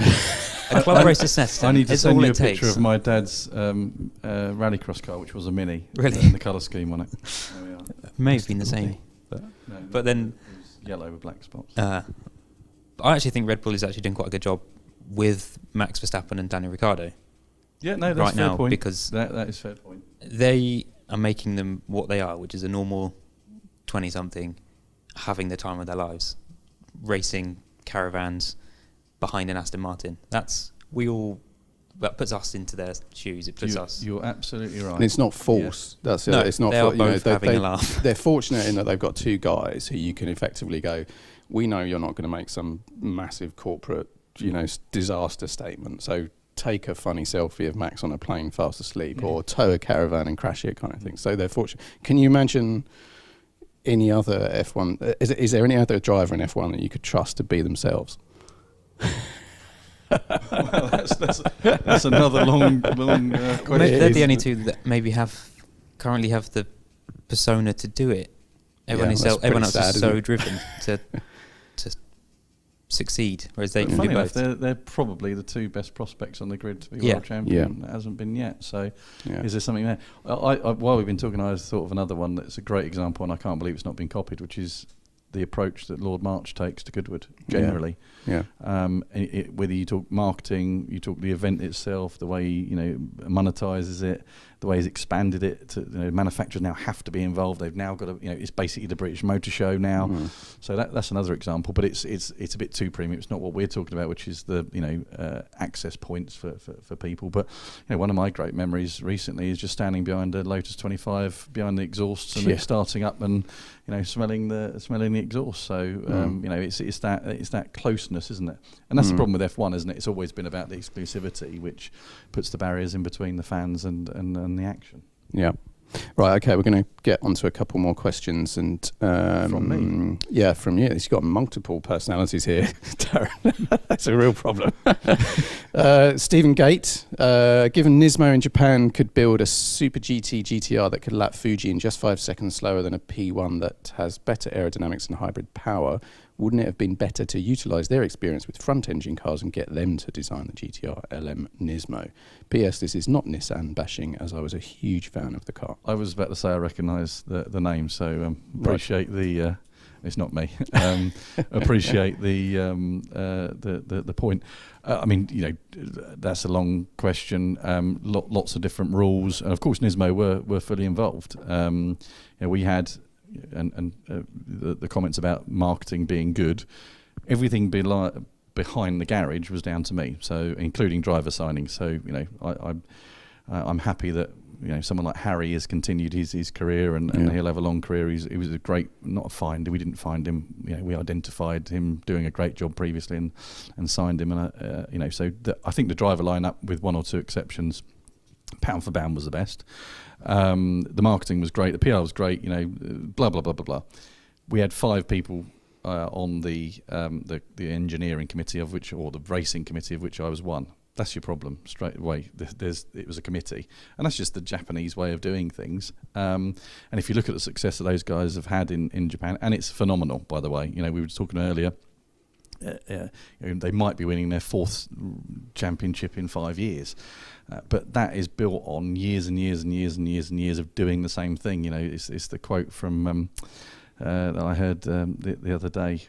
A club race assessment.
I need to send you a picture of my dad's rallycross car, which was a Mini.
Really?
And the colour scheme on it. There we are.
May have been the same. But then
it was yellow with black spots.
I actually think Red Bull is actually doing quite a good job with Max Verstappen and Daniel Ricciardo.
Yeah, no, that's
right
fair
now,
point.
because
that is fair point.
They are making them what they are, which is a normal 20-something having the time of their lives, racing caravans behind an Aston Martin. That puts us into their shoes. It puts us.
You're absolutely right.
And it's not false.
Yeah.
That's
no,
it's not.
They are both having a laugh.
They're fortunate in that they've got two guys who you can effectively go, we know you're not going to make some massive corporate, disaster statement. So take a funny selfie of Max on a plane fast asleep, or tow a caravan and crash it, kind of thing. So they're fortunate. Can you imagine any other F1? Is there any other driver in F1 that you could trust to be themselves?
Well, that's another long question.
They're the only two that maybe currently have the persona to do it. Everyone else is so driven to succeed, whereas they can do both.
They're probably the two best prospects on the grid to be world champion. It hasn't been yet. So is there something there? While we've been talking, I thought of another one that's a great example, and I can't believe it's not been copied, which is the approach that Lord March takes to Goodwood generally. Whether you talk marketing, you talk the event itself, the way he monetizes it, the way he's expanded it to manufacturers now have to be involved. They've now got to, it's basically the British Motor Show now. So that's another example, but it's a bit too premium. It's not what we're talking about, which is the access points for people. But one of my great memories recently is just standing behind a Lotus 25 behind the exhausts and it starting up and smelling the exhaust. So it's that closeness, isn't it? And that's the problem with F1, isn't it? It's always been about the exclusivity, which puts the barriers in between the fans and the action.
Yeah, Right, okay, we're going to get onto a couple more questions. And
From me?
Yeah, from you. You've got multiple personalities here, Darren. That's a real problem. Stephen Gate, given NISMO in Japan could build a Super GT GTR that could lap Fuji in just 5 seconds slower than a P1 that has better aerodynamics and hybrid power, wouldn't it have been better to utilise their experience with front-engine cars and get them to design the GTR LM Nismo? P.S. This is not Nissan bashing, as I was a huge fan of the car.
I was about to say I recognise the name, so appreciate the. It's not me. Appreciate the point. I mean, that's a long question. Lots of different rules, and of course, NISMO were fully involved. We had. And the comments about marketing being good, everything behind the garage was down to me. So including driver signing. So I'm happy that someone like Harry has continued his career and he'll have a long career. He was a great, not a find. We didn't find him. We identified him doing a great job previously and signed him. And so I think the driver lineup, with one or two exceptions, pound for pound was the best. The marketing was great. The PR was great. Blah blah blah blah blah. We had 5 people on the engineering committee or the racing committee of which I was one. That's your problem straight away. It was a committee, and that's just the Japanese way of doing things. And if you look at the success that those guys have had in Japan, and it's phenomenal, by the way. We were talking earlier. They might be winning their 4th championship in 5 years, but that is built on years and years and years and years and years of doing the same thing. It's the quote from that I heard the other day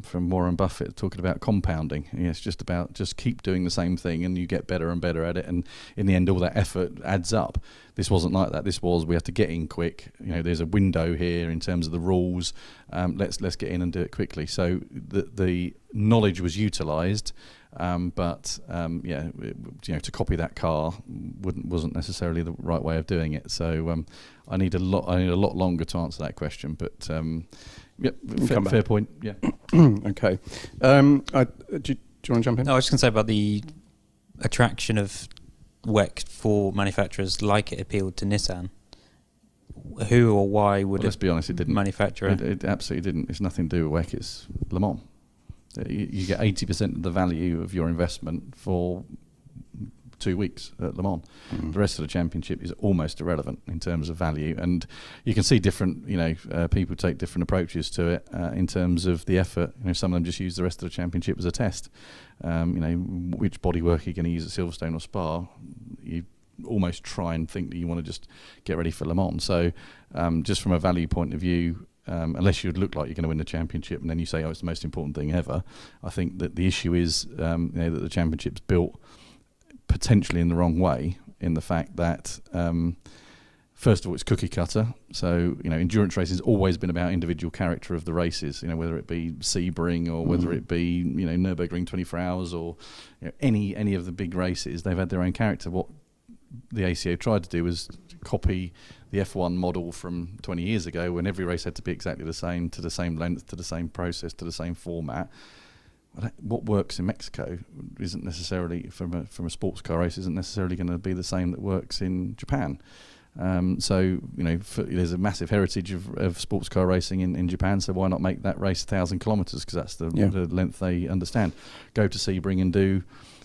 from Warren Buffett talking about compounding. It's just about just keep doing the same thing and you get better and better at it, and in the end all that effort adds up. This wasn't like that. This was, we have to get in quick. There's a window here in terms of the rules. Let's get in and do it quickly. So the knowledge was utilised, but to copy that car wasn't necessarily the right way of doing it. So I need a lot longer to answer that question. But fair point. Yeah.
Okay. Do you want to jump in?
No, I was just going to say about the attraction of WEC for manufacturers like it appealed to Nissan. Who or why would
let's be honest, it didn't.
Manufacturer?
It absolutely didn't. It's nothing to do with WEC. It's Le Mans. You get 80% of the value of your investment for 2 weeks at Le Mans. The rest of the championship is almost irrelevant in terms of value, and you can see different people take different approaches to it in terms of the effort. Some of them just use the rest of the championship as a test. Which bodywork you're going to use at Silverstone or Spa, you almost try and think that you want to just get ready for Le Mans. So just from a value point of view, unless you look like you're going to win the championship and then you say, it's the most important thing ever, I think that the issue is that the championship's built potentially in the wrong way, in the fact that first of all, it's cookie cutter. So endurance racing has always been about individual character of the races. Whether it be Sebring or whether it be Nürburgring 24 Hours or any of the big races, they've had their own character. What the ACO tried to do was copy the F1 model from 20 years ago, when every race had to be exactly the same, to the same length, to the same process, to the same format. What works in Mexico isn't necessarily from a sports car race isn't necessarily going to be the same that works in Japan. There's a massive heritage of sports car racing in Japan, so why not make that race 1,000 kilometres, because that's the length they understand. Go to Sebring and do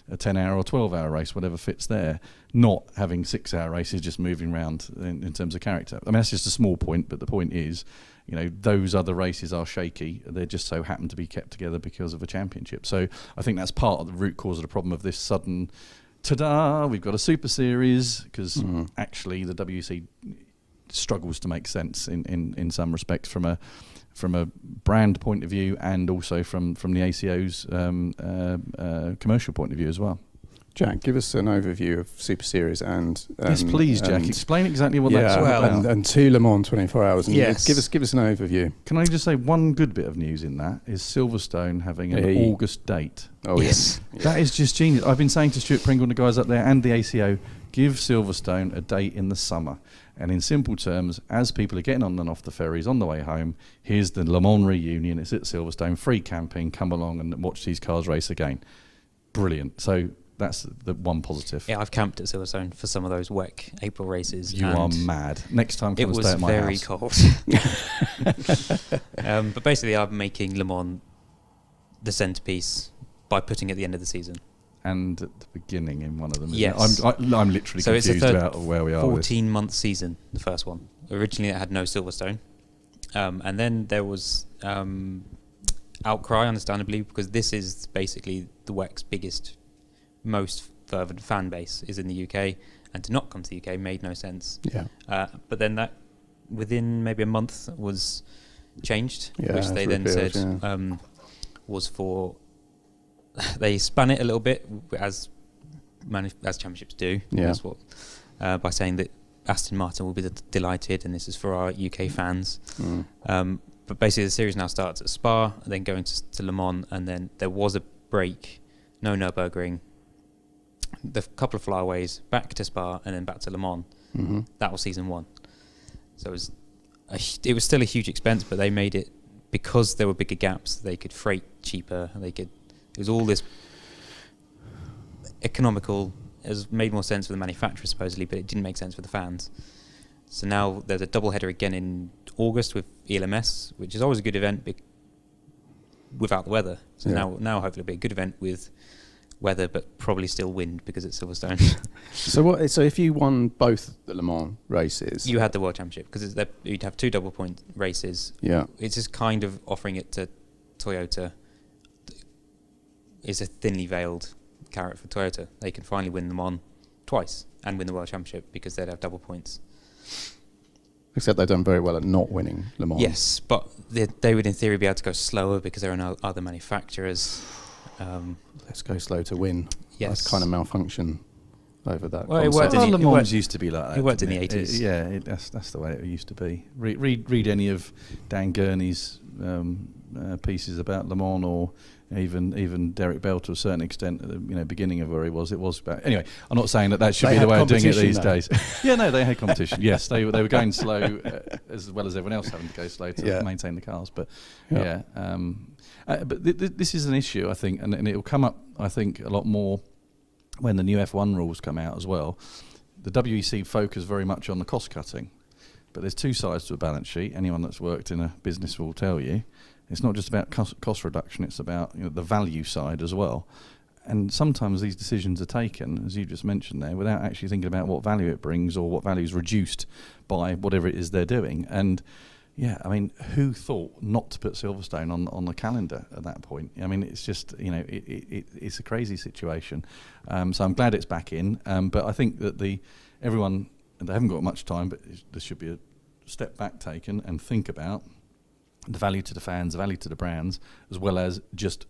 a 10-hour or 12-hour race, whatever fits there, not having 6-hour races just moving around in terms of character. I mean, that's just a small point, but the point is, those other races are shaky. They just so happen to be kept together because of a championship. So I think that's part of the root cause of the problem of this sudden, ta-da, we've got a Super Series, because actually the WEC struggles to make sense in some respects from a brand point of view, and also from the ACO's commercial point of view as well.
Jack, give us an overview of Super Series and
yes, please, Jack. Explain exactly what that's about.
And to Le Mans 24 Hours. And
yes.
Give us an overview.
Can I just say one good bit of news in that is Silverstone having an August date.
Oh yes,
that is just genius. I've been saying to Stuart Pringle and the guys up there and the ACO, give Silverstone a date in the summer. And in simple terms, as people are getting on and off the ferries on the way home, here's the Le Mans reunion. It's at Silverstone, free camping. Come along and watch these cars race again. Brilliant. So That's the one positive.
Yeah, I've camped at Silverstone for some of those WEC April races.
You are mad. Next time, come and stay at my house.
It was very cold. But basically, I'm making Le Mans the centerpiece by putting it at the end of the season.
And at the beginning in one of them.
Yes.
I'm literally
So
confused
it's a
about where we are.
14-month season, the first one. Originally, it had no Silverstone. And then there was outcry, understandably, because this is basically the WEC's biggest, most fervent fan base is in the UK, and to not come to the UK made no sense.
Yeah.
But then that, within maybe a month, was changed,
Yeah,
which they then
repealed,
said was for... They spun it a little bit, as championships do.
Yeah.
That's what, by saying that Aston Martin will be delighted, and this is for our UK fans. But basically, the series now starts at Spa, and then going to Le Mans, and then there was a break, no Nürburgring, the couple of flyaways, back to Spa, and then back to Le Mans.
Mm-hmm.
That was season one. So it was still a huge expense, but they made it, because there were bigger gaps, they could freight cheaper, it was all this economical. It made more sense for the manufacturer, supposedly, but it didn't make sense for the fans. So now there's a double header again in August with ELMS, which is always a good event without the weather. So now hopefully it'll be a good event with weather, but probably still wind because it's Silverstone.
So if you won both the Le Mans races,
You had the World Championship, because you'd have 2 double point races.
Yeah.
It's just kind of offering it to Toyota. It's a thinly veiled carrot for Toyota. They can finally win Le Mans twice and win the World Championship because they'd have double points.
Except they've done very well at not winning Le Mans.
Yes, but they would in theory be able to go slower because there are no other manufacturers.
Let's go slow to win.
Yes.
That's kind of malfunction over that.
Well, it
concept.
worked
Le Mans used to be like that.
It worked in
didn't
the 80s.
That's the way it used to be. Read any of Dan Gurney's pieces about Le Mans, or even Derek Bell to a certain extent at the beginning of where it was about. Anyway, I'm not saying that should
They
be the
had
way of doing it these
competition,
days. Yeah, no, they had competition. Yes, they were going slow as well as everyone else having to go slow to maintain the cars. But but this is an issue, I think, and it will come up, I think, a lot more when the new F1 rules come out as well. The WEC focus very much on the cost cutting, but there's two sides to a balance sheet. Anyone that's worked in a business will tell you it's not just about cost reduction, it's about the value side as well. And sometimes these decisions are taken, as you just mentioned there, without actually thinking about what value it brings or what value is reduced by whatever it is they're doing. And yeah, I mean, who thought not to put Silverstone on the calendar at that point? I mean, it's just, it's a crazy situation. So I'm glad it's back in. But I think that everyone, they haven't got much time, but there should be a step back taken and think about the value to the fans, the value to the brands, as well as just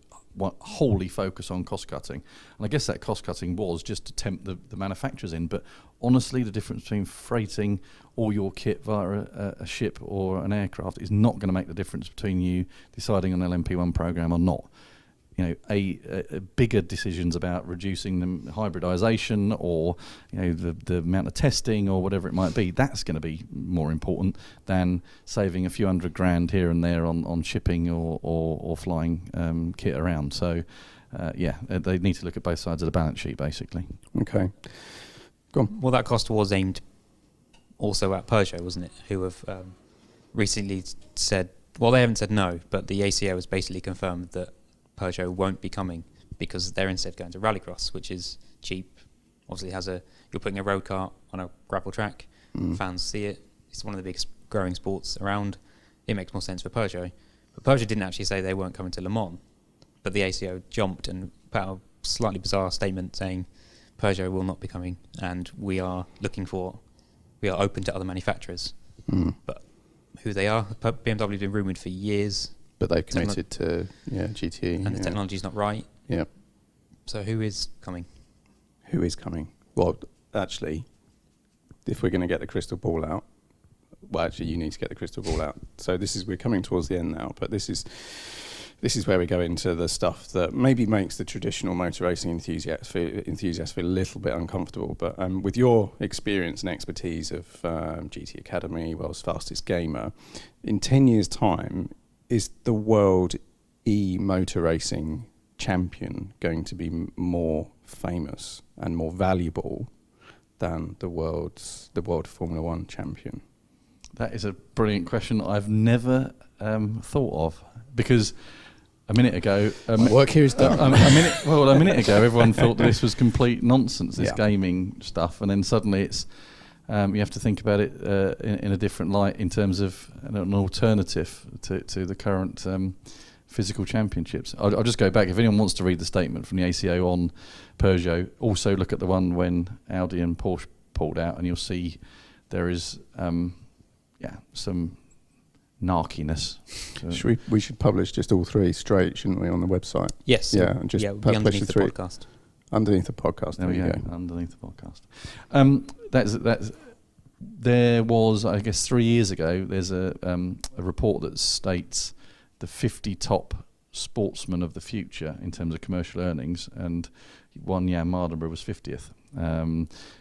wholly focus on cost cutting. And I guess that cost cutting was just to tempt the manufacturers in. But honestly, the difference between freighting all your kit via a ship or an aircraft is not going to make the difference between you deciding on an LMP1 program or not. A bigger decisions about reducing the hybridization or the amount of testing or whatever it might be, that's going to be more important than saving a few $100,000 here and there on shipping or flying kit around. So they need to look at both sides of the balance sheet, basically.
Okay, go on.
Well, that cost was aimed also at Peugeot, wasn't it? Who have recently said, well, they haven't said no, but the ACO has basically confirmed that Peugeot won't be coming because they're instead going to rallycross, which is cheap. Obviously, you're putting a road car on a gravel track. Fans see it. It's one of the biggest growing sports around. It makes more sense for Peugeot. But Peugeot didn't actually say they weren't coming to Le Mans, but the ACO jumped and put out a slightly bizarre statement saying Peugeot will not be coming, and we are open to other manufacturers. But who they are, BMW has been rumoured for years.
But they've committed to GTE.
And the technology's not right.
Yeah.
So who is coming?
Who is coming? Well, actually, if we're going to get the crystal ball out, you need to get the crystal ball out. So we're coming towards the end now, but this is where we go into the stuff that maybe makes the traditional motor racing enthusiasts feel a little bit uncomfortable. But with your experience and expertise of GT Academy, World's Fastest Gamer, in 10 years' time, is the world motor racing champion going to be more famous and more valuable than the world Formula One champion?
That is a brilliant question I've never thought of, because a minute ago,
work here is done.
a minute ago, everyone thought that this was complete nonsense, this gaming stuff, and then suddenly it's you have to think about it in a different light in terms of an alternative to the current physical championships. I'll just go back. If anyone wants to read the statement from the ACO on Peugeot, also look at the one when Audi and Porsche pulled out, and you'll see there is some narkiness.
We should publish just all three straight, shouldn't we, on the website?
Yes.
Yeah, and just
it'll be
publish
underneath
the
the
three.
podcast.
Underneath the podcast.
There we go. Underneath the podcast. That's. There was, I guess, 3 years ago. There's a report that states the 50 top sportsmen of the future in terms of commercial earnings, and one Jan Mardenborough was 50th.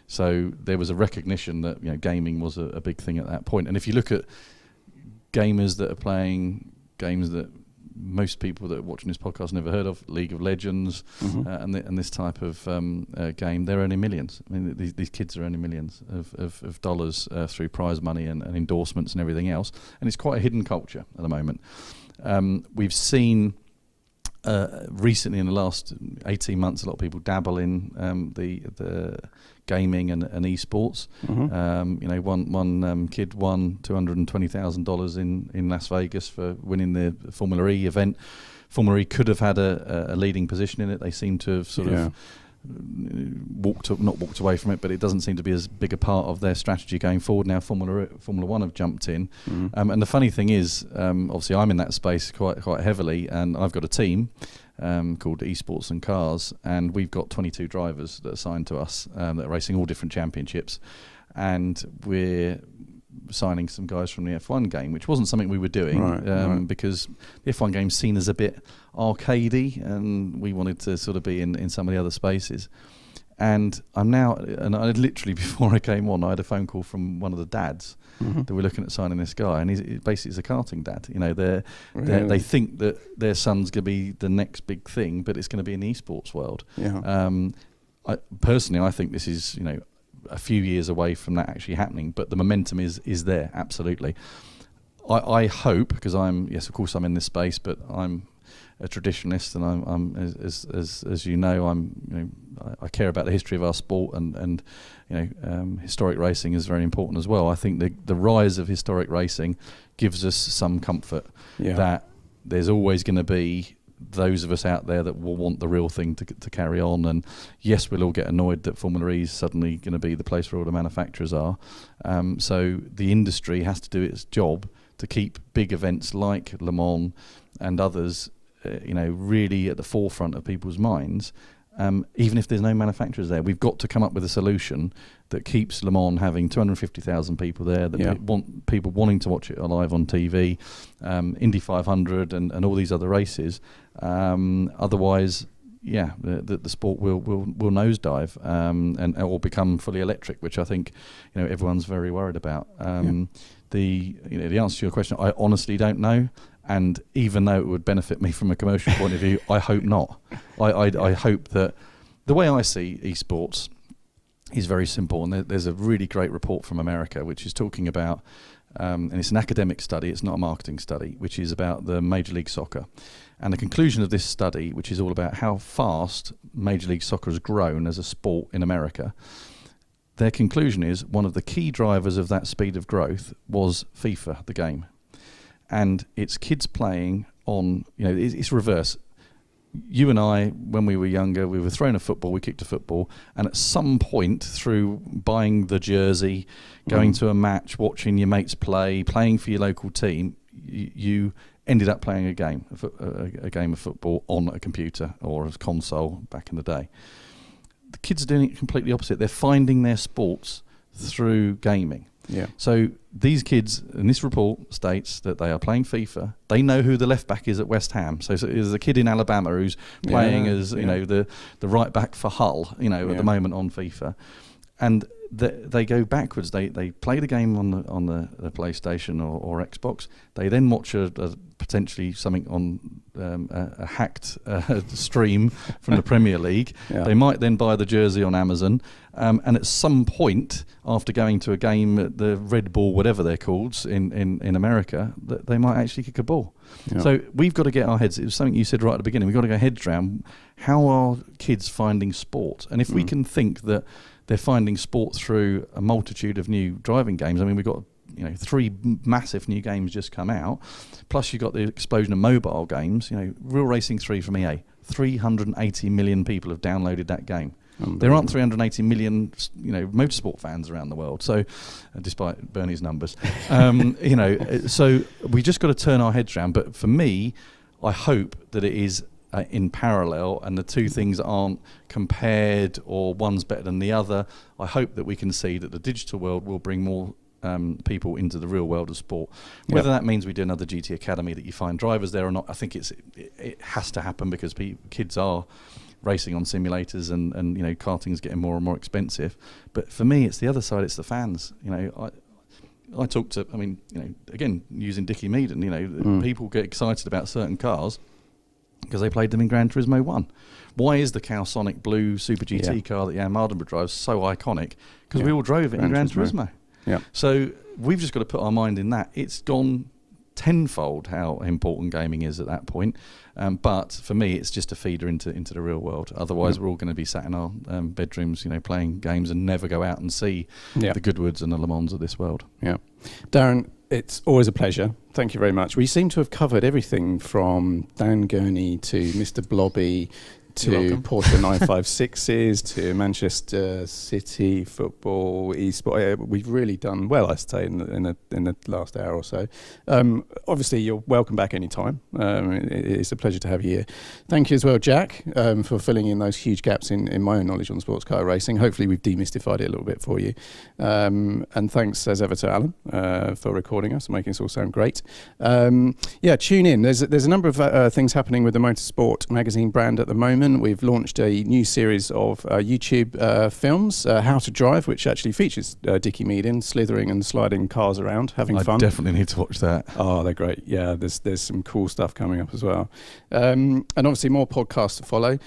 So there was a recognition that gaming was a big thing at that point. And if you look at gamers that are playing games that most people that are watching this podcast never heard of, League of Legends, and this type of game, they're earning millions. I mean, these kids are earning millions of dollars through prize money and endorsements and everything else. And it's quite a hidden culture at the moment. We've seen recently, in the last 18 months, a lot of people dabble in the gaming and esports. One kid won $220,000 in Las Vegas for winning the Formula E event. Formula E could have had a leading position in it. They seem to have sort of not walked away from it, but it doesn't seem to be as big a part of their strategy going forward. Now Formula One have jumped in, and the funny thing is, obviously I'm in that space quite heavily, and I've got a team called Esports and Cars, and we've got 22 drivers that are signed to us that are racing all different championships, and we're signing some guys from the F1 game, which wasn't something we were doing because the F1 game's seen as a bit arcadey, and we wanted to sort of be in some of the other spaces. And I literally, before I came on, I had a phone call from one of the dads that we're looking at signing this guy, and he's basically a karting dad. They think that their son's going to be the next big thing, but it's going to be in the esports world. I think this is a few years away from that actually happening, but the momentum is there, absolutely. I hope, because of course I'm in this space, but I'm a traditionalist, and I'm as you know, I care about the history of our sport, and historic racing is very important as well. I think the rise of historic racing gives us some comfort that there's always going to be those of us out there that will want the real thing to carry on. And yes, we'll all get annoyed that Formula E is suddenly going to be the place where all the manufacturers are. So the industry has to do its job to keep big events like Le Mans and others, really at the forefront of people's minds. Even if there's no manufacturers there, we've got to come up with a solution that keeps Le Mans having 250,000 people there, that people wanting to watch it live on TV, Indy 500 and all these other races. Otherwise, the sport will nosedive and or become fully electric, which I think everyone's very worried about. The answer to your question, I honestly don't know. And even though it would benefit me from a commercial point of view, I hope not. I hope that the way I see esports is very simple. And there's a really great report from America which is talking about, and it's an academic study, it's not a marketing study, which is about the Major League Soccer. And the conclusion of this study, which is all about how fast Major League Soccer has grown as a sport in America, their conclusion is one of the key drivers of that speed of growth was FIFA, the game. And it's kids playing on, it's reverse. You and I, when we were younger, we were thrown a football, we kicked a football, and at some point through buying the jersey, going to a match, watching your mates play, playing for your local team, you ended up playing a game of football on a computer or a console back in the day. The kids are doing it completely opposite. They're finding their sports through gaming. Yeah. So these kids, and this report states that they are playing FIFA. They know who the left back is at West Ham. So there's a kid in Alabama who's playing as the right back for Hull. At the moment on FIFA, and they go backwards. They play the game on the PlayStation or Xbox. They then watch a potentially something on a hacked stream from the Premier League.
Yeah.
They might then buy the jersey on Amazon, and at some point, after going to a game at the Red Bull, whatever they're called, in America, they might actually kick a ball.
Yeah.
So we've got to get our heads. It was something you said right at the beginning. We've got to go heads around. How are kids finding sport? And if we can think that they're finding sport through a multitude of new driving games. I mean, we've got 3 massive new games just come out. Plus, you've got the explosion of mobile games. Real Racing 3 from EA. 380 million people have downloaded that game. There aren't 380 million, motorsport fans around the world. So, despite Bernie's numbers, so we just got to turn our heads around. But for me, I hope that it is in parallel, and the two things aren't compared or one's better than the other. I hope that we can see that the digital world will bring more people into the real world of sport. Whether that means we do another GT Academy that you find drivers there or not, I think it has to happen because kids are racing on simulators, and karting's getting more and more expensive. But for me, it's the other side. It's the fans. I talk to, again, using Dickie Meaden, people get excited about certain cars because they played them in Gran Turismo 1. Why is the Calsonic blue Super GT car that Jan Mardenborough drives so iconic? Because we all drove it in Gran Turismo. Yeah. So we've just got to put our mind in that. It's gone tenfold how important gaming is at that point. But for me, it's just a feeder into the real world. Otherwise, we're all going to be sat in our bedrooms, playing games and never go out and see the Goodwoods and the Le Mans of this world. Yeah.
Darren, it's always a pleasure. Thank you very much. We seem to have covered everything from Dan Gurney to Mr. Blobby to Porsche 956s to Manchester City football, eSport. We've really done well, I say, in the last hour or so. Obviously, you're welcome back anytime. It's a pleasure to have you here. Thank you as well, Jack, for filling in those huge gaps in my own knowledge on sports car racing. Hopefully, we've demystified it a little bit for you. And thanks, as ever, to Alan for recording us and making us all sound great. Tune in. There's a number of things happening with the Motorsport magazine brand at the moment. We've launched a new series of YouTube films, How to Drive, which actually features Dickie Meaden slithering and sliding cars around, having fun.
I definitely need to watch that.
Oh, they're great. Yeah, there's some cool stuff coming up as well. And obviously more podcasts to follow.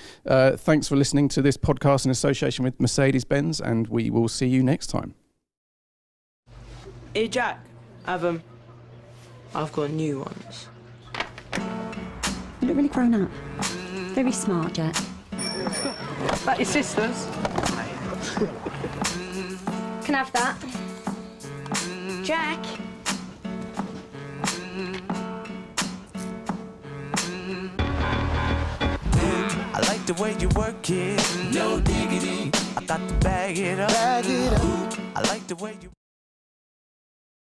Thanks for listening to this podcast in association with Mercedes-Benz, and we will see you next time.
Hey, Jack. I've got new ones.
You look really grown up. Very smart, Jack.
That your sisters?
Can I have that? Jack?
I like the way you work it. No diggity. I got to bag it up. I like the way you